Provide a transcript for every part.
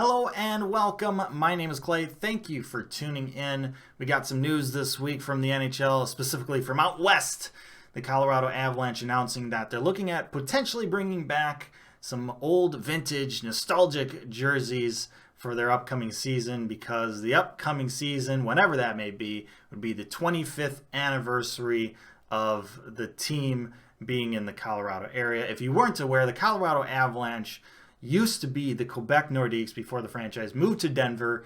Hello and welcome. My name is Clay. Thank you for tuning in. We got some news this week from the NHL, specifically from out west. The Colorado Avalanche announcing that they're looking at potentially bringing back some old vintage nostalgic jerseys for their upcoming season, because the upcoming season, whenever that may be, would be the 25th anniversary of the team being in the Colorado area. If you weren't aware, the Colorado Avalanche used to be the Quebec Nordiques before the franchise moved to Denver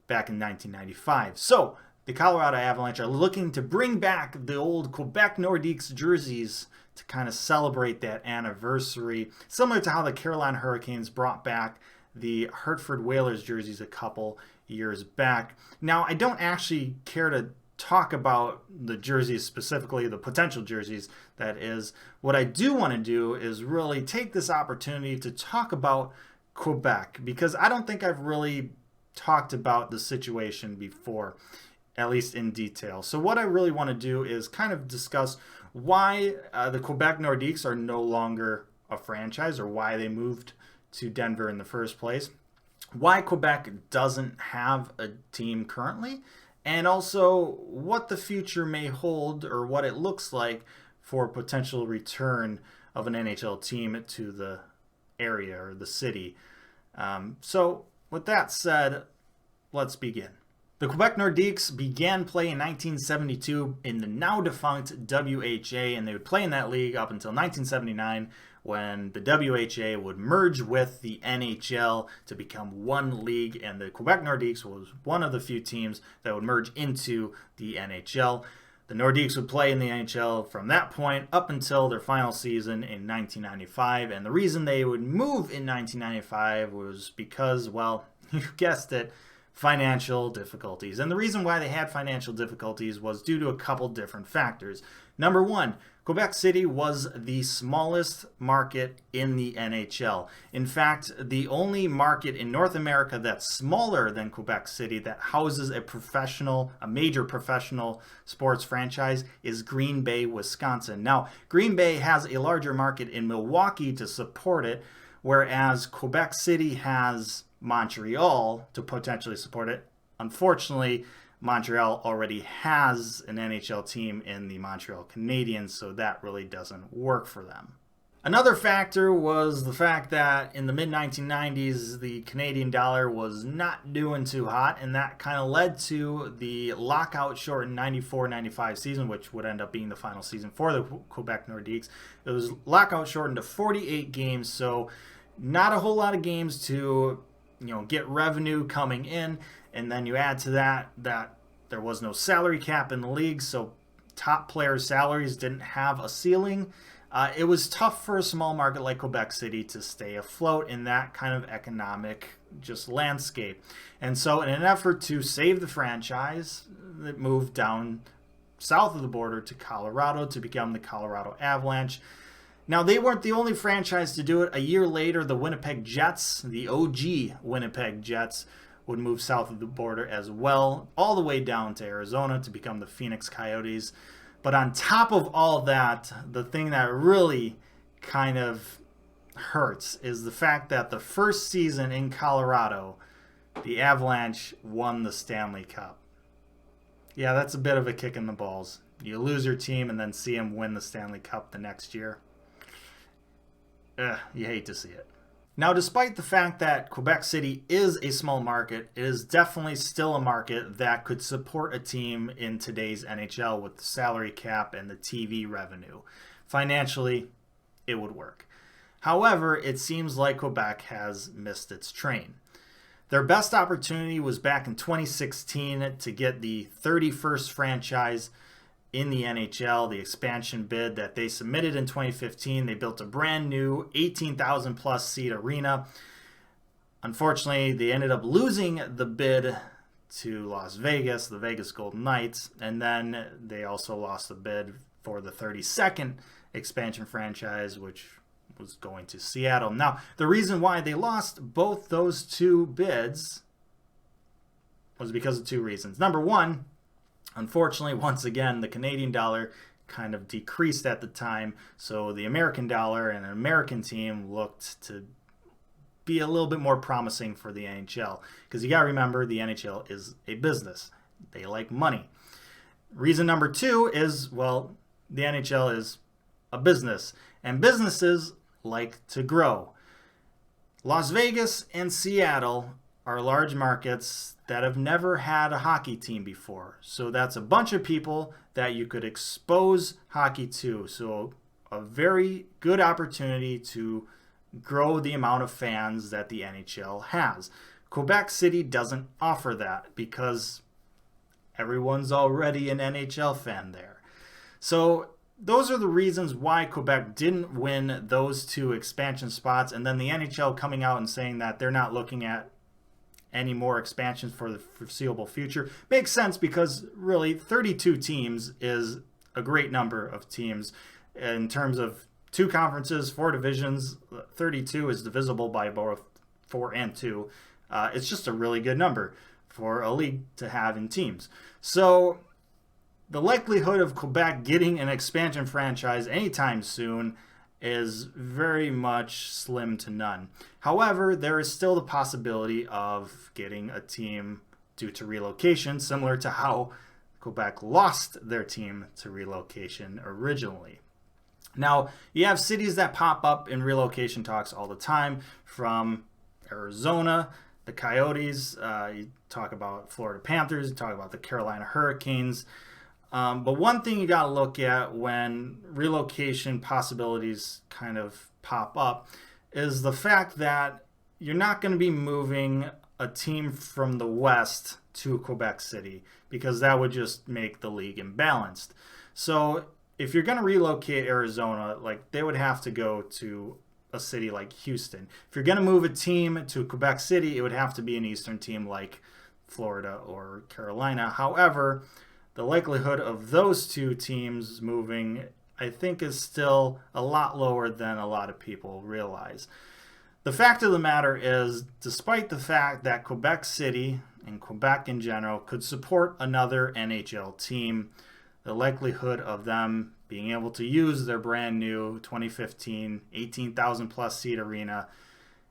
back in 1995. So the Colorado Avalanche are looking to bring back the old Quebec Nordiques jerseys to kind of celebrate that anniversary, similar to how the Carolina Hurricanes brought back the Hartford Whalers jerseys a couple years back. Now, I don't actually care to talk about the jerseys specifically, the potential jerseys, that is. What I do want to do is really take this opportunity to talk about Quebec, because I don't think I've really talked about the situation before, at least in detail. So what I really want to do is kind of discuss why the Quebec Nordiques are no longer a franchise, or why they moved to Denver in the first place, why Quebec doesn't have a team currently, and also what the future may hold, or what it looks like for potential return of an NHL team to the area or the city. So with that said, let's begin. The Quebec Nordiques began play in 1972 in the now defunct WHA, and they would play in that league up until 1979, when the WHA would merge with the NHL to become one league, and the Quebec Nordiques was one of the few teams that would merge into the NHL. The Nordiques would play in the NHL from that point up until their final season in 1995, and the reason they would move in 1995 was because, well, you guessed it, financial difficulties. And the reason why they had financial difficulties was due to a couple different factors. Number one, Quebec City was the smallest market in the NHL. In fact, the only market in North America that's smaller than Quebec City that houses a major professional sports franchise is Green Bay, Wisconsin. Now, Green Bay has a larger market in Milwaukee to support it, whereas Quebec City has Montreal to potentially support it. Unfortunately, Montreal already has an NHL team in the Montreal Canadiens, so that really doesn't work for them. Another factor was the fact that in the mid-1990s, the Canadian dollar was not doing too hot, and that kind of led to the lockout-shortened 94-95 season, which would end up being the final season for the Quebec Nordiques. It was lockout-shortened to 48 games, so not a whole lot of games to get revenue coming in. And then you add to that there was no salary cap in the league, so top players' salaries didn't have a ceiling. It was tough for a small market like Quebec City to stay afloat in that kind of economic landscape. And so in an effort to save the franchise, it moved down south of the border to Colorado to become the Colorado Avalanche. Now, they weren't the only franchise to do it. A year later, the Winnipeg Jets, the OG Winnipeg Jets, would move south of the border as well, all the way down to Arizona to become the Phoenix Coyotes. But on top of all that, the thing that really kind of hurts is the fact that the first season in Colorado, the Avalanche won the Stanley Cup. Yeah, that's a bit of a kick in the balls. You lose your team and then see them win the Stanley Cup the next year. You hate to see it. Now, despite the fact that Quebec City is a small market, it is definitely still a market that could support a team in today's NHL with the salary cap and the TV revenue. Financially, it would work. However, it seems like Quebec has missed its train. Their best opportunity was back in 2016 to get the 31st franchise in the NHL, the expansion bid that they submitted in 2015. They built a brand new 18,000 plus seat arena. Unfortunately, they ended up losing the bid to Las Vegas, the Vegas Golden Knights, and then they also lost the bid for the 32nd expansion franchise, which was going to Seattle. Now, the reason why they lost both those two bids was because of two reasons. Number one, unfortunately, once again, the Canadian dollar kind of decreased at the time, so the American dollar and an American team looked to be a little bit more promising for the NHL. Because you got to remember, the NHL is a business. They like money. Reason number 2 is, well, the NHL is a business. And businesses like to grow. Las Vegas and Seattle are large markets that have never had a hockey team before. So that's a bunch of people that you could expose hockey to. So a very good opportunity to grow the amount of fans that the NHL has. Quebec City doesn't offer that because everyone's already an NHL fan there. So those are the reasons why Quebec didn't win those 2 expansion spots, and then the NHL coming out and saying that they're not looking at any more expansions for the foreseeable future makes sense, because really 32 teams is a great number of teams in terms of 2 conferences, 4 divisions. 32 is divisible by both 4 and 2. It's just a really good number for a league to have in teams. So the likelihood of Quebec getting an expansion franchise anytime soon is very much slim to none. However, there is still the possibility of getting a team due to relocation, similar to how Quebec lost their team to relocation originally. Now, you have cities that pop up in relocation talks all the time, from Arizona, the Coyotes, you talk about Florida Panthers, you talk about the Carolina Hurricanes. But one thing you got to look at when relocation possibilities kind of pop up is the fact that you're not going to be moving a team from the West to Quebec City, because that would just make the league imbalanced. So if you're going to relocate Arizona, like, they would have to go to a city like Houston. If you're going to move a team to Quebec City, it would have to be an Eastern team like Florida or Carolina. However, the likelihood of those 2 teams moving, I think, is still a lot lower than a lot of people realize. The fact of the matter is, despite the fact that Quebec City and Quebec in general could support another NHL team, the likelihood of them being able to use their brand new 2015 18,000 plus seat arena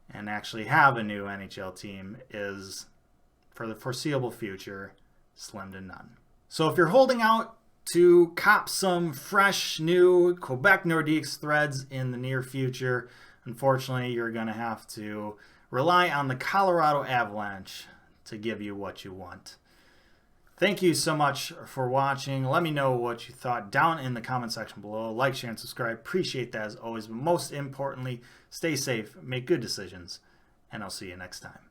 and actually have a new NHL team is, for the foreseeable future, slim to none. So if you're holding out to cop some fresh new Quebec Nordiques threads in the near future, unfortunately, you're going to have to rely on the Colorado Avalanche to give you what you want. Thank you so much for watching. Let me know what you thought down in the comment section below. Like, share, and subscribe. Appreciate that as always. But most importantly, stay safe, make good decisions, and I'll see you next time.